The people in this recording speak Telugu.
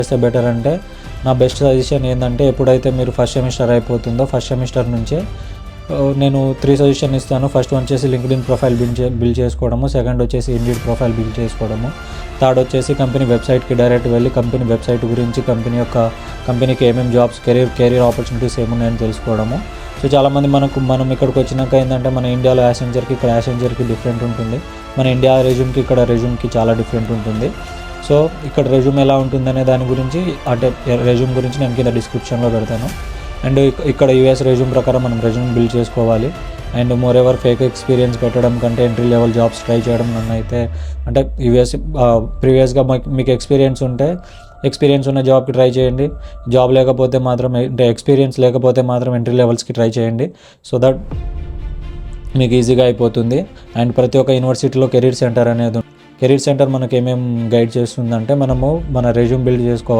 చేస్తే బెటర్ అంటే నా బెస్ట్ సజెషన్ ఏంటంటే ఎప్పుడైతే మీరు ఫస్ట్ సెమిస్టర్ అయిపోతుందో ఫస్ట్ సెమిస్టర్ నుంచే నేను 3 సజెషన్ ఇస్తాను. ఫస్ట్ వచ్చేసి లింక్డ్ఇన్ ప్రొఫైల్ బిల్డ్ చేసుకోవడము, సెకండ్ వచ్చేసి ఇండీడ్ ప్రొఫైల్ బిల్డ్ చేసుకోవడము, థర్డ్ వచ్చేసి కంపెనీ వెబ్సైట్కి డైరెక్ట్ వెళ్ళి కంపెనీ వెబ్సైట్ గురించి కంపెనీకి ఏమేమి జాబ్స్ కెరీర్ ఆపర్చునిటీస్ ఏమున్నాయని తెలుసుకోవడము. సో చాలామంది మనం ఇక్కడికి వచ్చినాక ఏంటంటే మన ఇండియాలో యాసెంజర్కి ఇక్కడ యాసెంజర్కి డిఫరెంట్ ఉంటుంది, మన ఇండియా రెజ్యూమ్కి ఇక్కడ రెజ్యూమ్కి చాలా డిఫరెంట్ ఉంటుంది. సో ఇక్కడ రెజ్యూమ్ ఎలా ఉంటుందనే దాని గురించి అంటే రెజ్యూమ్ గురించి నేను కింద డిస్క్రిప్షన్లో పెడతాను. అండ్ ఇక్కడ యూఎస్ రెజ్యూమ్ ప్రకారం మనం రెజ్యూమ్ బిల్డ్ చేసుకోవాలి. And more ever fake experience పెట్టడం కంటే ఎంట్రీ లెవెల్ జాబ్స్ ట్రై చేయడం నన్ను అయితే అంటే యూఎస్ ప్రీవియస్గా మీకు ఎక్స్పీరియన్స్ ఉన్న జాబ్కి ట్రై చేయండి. జాబ్ లేకపోతే మాత్రం అంటే ఎక్స్పీరియన్స్ లేకపోతే మాత్రం ఎంట్రీ లెవెల్స్కి ట్రై చేయండి. సో దట్ మీకు ఈజీగా అయిపోతుంది. అండ్ ప్రతి ఒక్క యూనివర్సిటీలో కెరీర్ సెంటర్ మనకి ఏమేమి గైడ్ చేస్తుందంటే మనము మన రెజ్యూమ్ బిల్డ్ చేసుకోవాలి.